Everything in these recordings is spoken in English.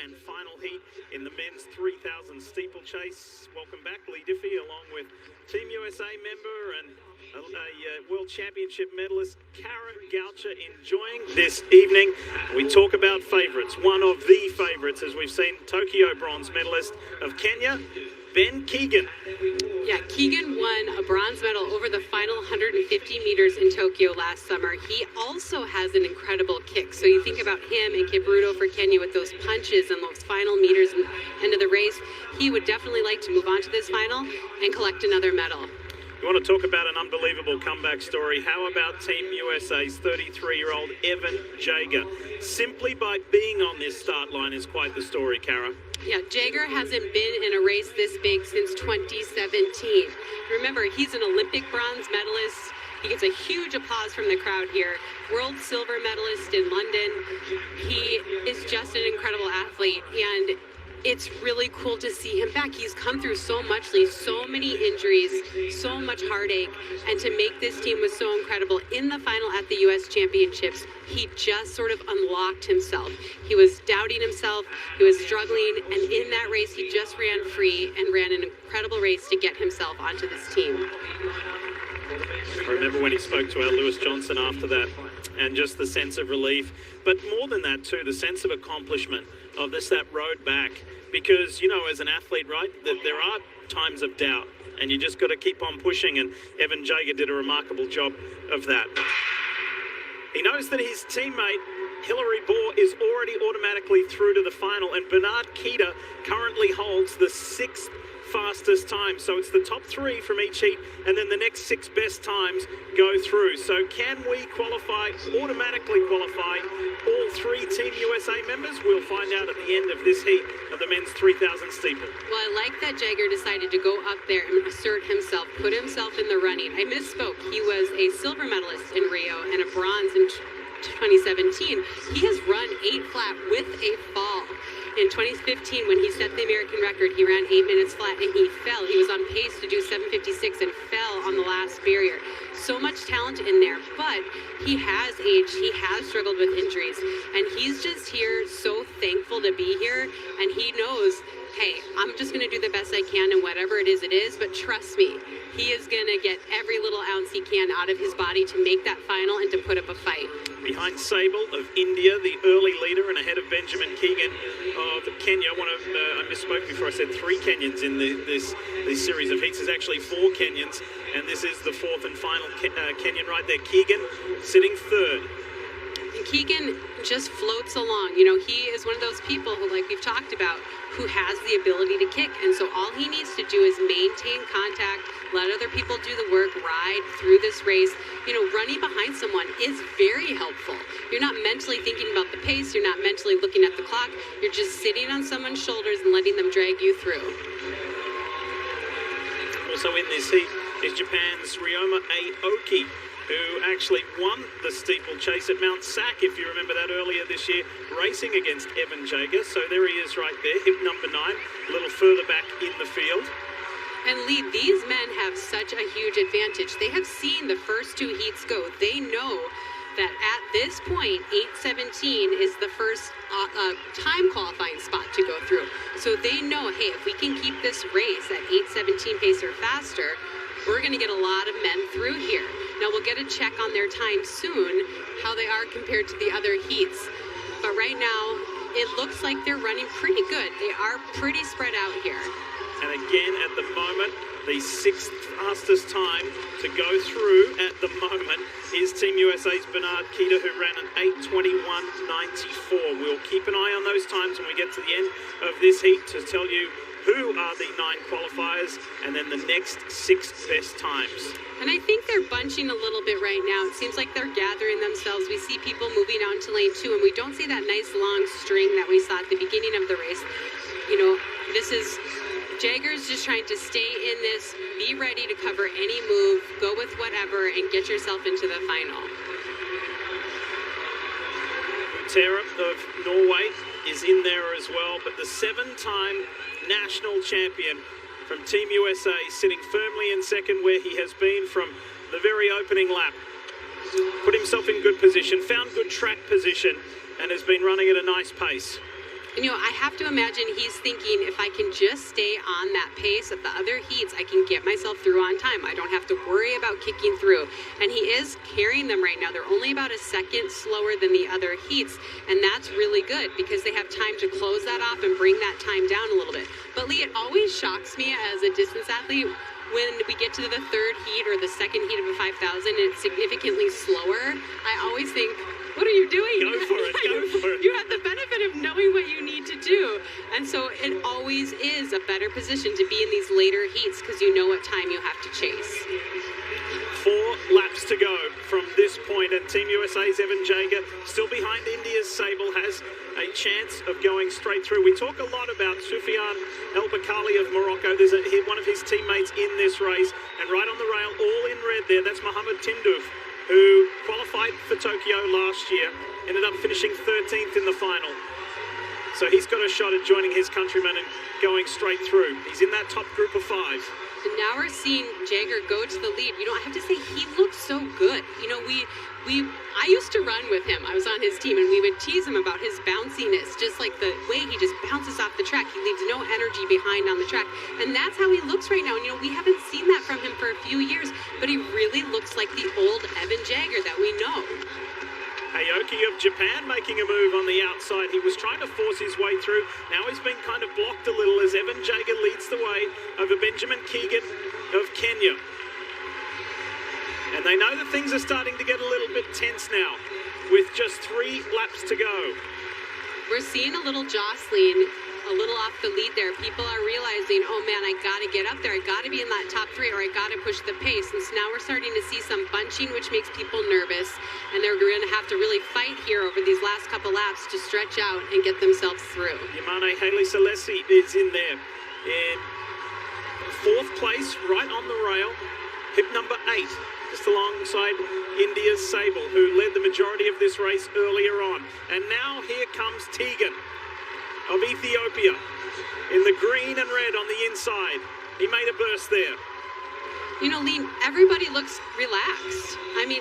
and final heat in the men's 3,000 steeplechase. Welcome back, Lee Diffie, along with Team USA member and a World Championship medalist, Cara Goucher, enjoying this evening. We talk about favourites. One of the favourites, as we've seen, Tokyo bronze medalist of Kenya, Ben Keegan. Yeah, Keegan won a bronze medal over the final 150 meters in Tokyo last summer. He also has an incredible kick. So you think about him and Kipruto for Kenya with those punches and those final meters and end of the race. He would definitely like to move on to this final and collect another medal. You want to talk about an unbelievable comeback story? How about Team USA's 33-year-old Evan Jager? Simply by being on this start line is quite the story, Cara. Yeah, Jager hasn't been in a race this big since 2017. Remember, he's an Olympic bronze medalist. He gets a huge applause from the crowd here. World silver medalist in London. He is just an incredible athlete, and it's really cool to see him back. He's come through so much, Lee, so many injuries, so much heartache, and to make this team was so incredible. In the final at the U.S. Championships, he just sort of unlocked himself. He was doubting himself, he was struggling, and in that race, he just ran free and ran an incredible race to get himself onto this team. I remember when he spoke to our Lewis Johnson after that, and just the sense of relief, but more than that too, the sense of accomplishment of that road back. Because, you know, as an athlete, right, that there are times of doubt, and you just got to keep on pushing, and Evan Jager did a remarkable job of that. He knows that his teammate Hillary Bohr is already automatically through to the final, and Bernard Keita currently holds the 6th fastest time. So it's the top 3 from each heat, and then the next 6 best times go through. So can we automatically qualify all 3 Team USA members? We'll find out at the end of this heat of the men's 3,000 steeple. Well, I like that Jager decided to go up there and assert himself, put himself in the running. I misspoke. He was a silver medalist in Rio and a bronze in 2017. He has run 8 flat with a fall. In 2015, when he set the American record, he ran 8 minutes flat and he fell. He was on pace to do 7:56 and fell on the last barrier. So much talent in there, but he has aged, he has struggled with injuries, and he's just here so thankful to be here, and he knows, hey, I'm just going to do the best I can, and whatever it is, but trust me, he is going to get every little ounce he can out of his body to make that final and to put up a fight. Behind Sable of India, the early leader, and ahead of Benjamin Keegan of Kenya. I misspoke before I said 3 Kenyans in this series of heats. There's actually 4 Kenyans, and this is the 4th and final Kenyan right there. Keegan sitting 3rd. And Keegan just floats along. You know, he is one of those people who, like we've talked about, who has the ability to kick. And so all he needs to do is maintain contact, let other people do the work, ride through this race. You know, running behind someone is very helpful. You're not mentally thinking about the pace. You're not mentally looking at the clock. You're just sitting on someone's shoulders and letting them drag you through. Also in this heat is Japan's Ryoma Aoki, who actually won the steeplechase at Mount Sac, if you remember that earlier this year, racing against Evan Jager. So there he is right there, hip number 9, a little further back in the field. And Lee, these men have such a huge advantage. They have seen the first 2 heats go. They know that at this point, 8:17 is the first time qualifying spot to go through. So they know, hey, if we can keep this race at 8:17 pace or faster, we're going to get a lot of men through here. Now we'll get a check on their time soon, how they are compared to the other heats. But right now, it looks like they're running pretty good. They are pretty spread out here. And again, at the moment, the 6th fastest time to go through at the moment is Team USA's Bernard Keita, who ran an 8:21.94. We'll keep an eye on those times when we get to the end of this heat to tell you who are the 9 qualifiers and then the next 6 best times. And I think they're bunching a little bit right now. It seems like they're gathering themselves. We see people moving on to lane 2, and we don't see that nice long string that we saw at the beginning of the race. You know, this is Jager's just trying to stay in this, be ready to cover any move, go with whatever, and get yourself into the final. Tara of Norway is in there as well, but the 7-time national champion from Team USA sitting firmly in second, where he has been from the very opening lap. Put himself in good position, found good track position, and has been running at a nice pace. I have to imagine he's thinking if I can just stay on that pace at the other heats, I can get myself through on time. I don't have to worry about kicking through. And he is carrying them right now. They're only about a second slower than the other heats. And that's really good because they have time to close that off and bring that time down a little bit. But Lee, it always shocks me as a distance athlete when we get to the third heat or the second heat of a 5,000 and it's significantly slower. I always think, what are you doing? Go for it, go for it. You have the benefit of knowing what you need to do. And so it always is a better position to be in these later heats because you know what time you have to chase. 4 laps to go from this point, and Team USA's Evan Jager, still behind India's Sable, has a chance of going straight through. We talk a lot about Soufiane El Bakali of Morocco. There's one of his teammates in this race, and right on the rail, all in red there, that's Mohamed Tindouf, who qualified for Tokyo last year, ended up finishing 13th in the final. So he's got a shot at joining his countrymen and going straight through. He's in that top group of 5. And now we're seeing Jager go to the lead. I have to say, he looks so good. I used to run with him. I was on his team, and we would tease him about his bounciness, just like the way he just bounces off the track. He leaves no energy behind on the track. And that's how he looks right now. And, we haven't seen that from him for a few years, but he really looks like the old Evan Jager that we know. Aoki of Japan making a move on the outside. He was trying to force his way through. Now he's been kind of blocked a little as Evan Jager leads the way over Benjamin Keegan of Kenya. And they know that things are starting to get a little bit tense now with just 3 laps to go. We're seeing a little jostling, a little off the lead there. People are realizing, oh man, I got to get up there. I got to be in that top 3 or I got to push the pace. And so now we're starting to see some bunching, which makes people nervous. And they're going to have to really fight here over these last couple laps to stretch out and get themselves through. Yamane Haile Selassie is in there in 4th place, right on the rail. Hip number 8. Just alongside India's Sable, who led the majority of this race earlier on. And now here comes Tegan of Ethiopia in the green and red on the inside. He made a burst there. Lee, everybody looks relaxed.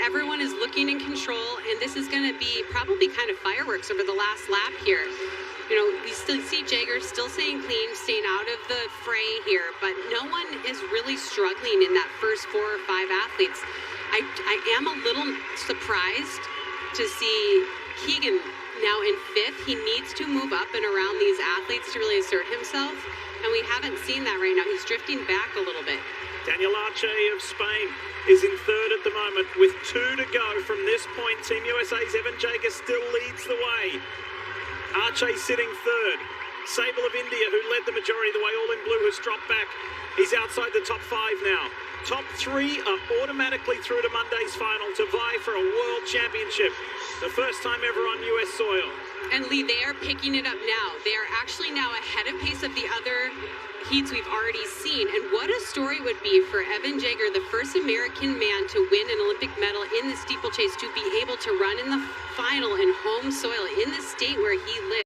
Everyone is looking in control, and this is going to be probably kind of fireworks over the last lap here. We still see Jager still staying clean, staying out of the fray here, but no one is really struggling in that first 4 or 5 athletes. I am a little surprised to see Keegan now in 5th. He needs to move up and around these athletes to really assert himself, and we haven't seen that right now. He's drifting back a little bit. Daniel Arce of Spain is in 3rd at the moment with 2 to go from this point. Team USA's Evan Jager still leads the way. Arche sitting 3rd. Sable of India, who led the majority of the way, all in blue, has dropped back. He's outside the top 5 now. Top 3 are automatically through to Monday's final to vie for a world championship. The first time ever on US soil. And Lee, they are picking it up now. They are actually now ahead of pace of the other heats we've already seen. And what a story would be for Evan Jager, the first American man to win an Olympic medal in the steeplechase, to be able to run in the final in home soil in the state where he lives.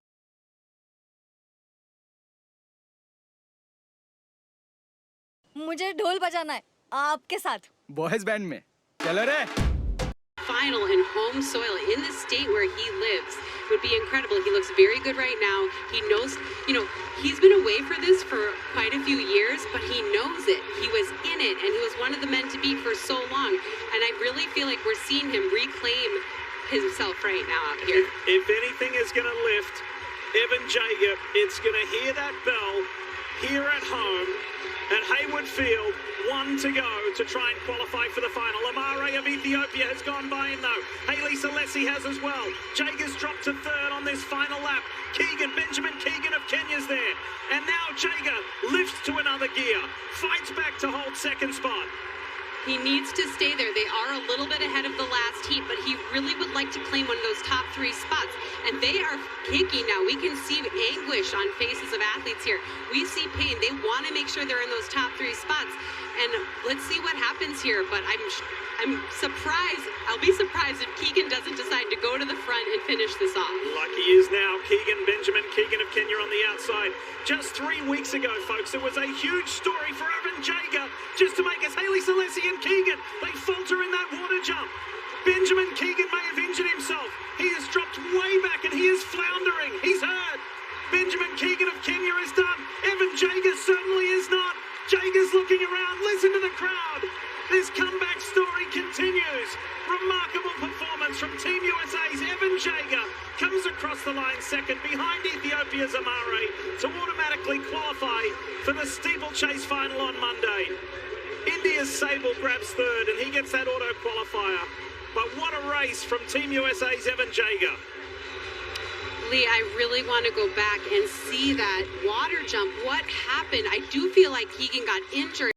मुझे ढोल बजाना है आपके साथ boys band में चलो रे Final in home soil in the state where he lives would be incredible. He looks very good right now. He knows, he's been away for this for quite a few years, but he knows it. He was in it, and he was one of the men to beat for so long. And I really feel like we're seeing him reclaim himself right now out here. If anything is going to lift Evan Jager, it's going to hear that bell here at home at Hayward Field. 1 to go to try and qualify for the final. Amare of Ethiopia has gone by him though. Haile Selassie has as well. Jager's dropped to 3rd on this final lap. Benjamin Keegan of Kenya's there. And now Jager lifts to another gear. Fights back to hold 2nd spot. He needs to stay there. They are a little bit ahead of the last heat, but he really would like to claim one of those top 3 spots. And they are kicking now. We can see anguish on faces of athletes here. We see pain. They want to make sure they're in those top 3 spots. And let's see what happens here. But I'm surprised. I'll be surprised if Keegan doesn't decide to go to the front and finish this off. Like he is now. Benjamin Keegan of Kenya on the outside. Just 3 weeks ago, folks, it was a huge story for Evan Jager just to make us Haile Selassie and Keegan. They falter in that water jump. Benjamin Keegan may have injured himself. He has dropped way back and he is floundering. He's hurt. Jaeger certainly is not. Jaeger's looking around. Listen to the crowd. This comeback story continues. Remarkable performance from Team USA's Evan Jaeger comes across the line second behind Ethiopia's Amare to automatically qualify for the steeplechase final on Monday. India's Sable grabs third and he gets that auto qualifier. But what a race from Team USA's Evan Jaeger. Lee, I really want to go back and see that water jump. What happened? I do feel like Keegan got injured.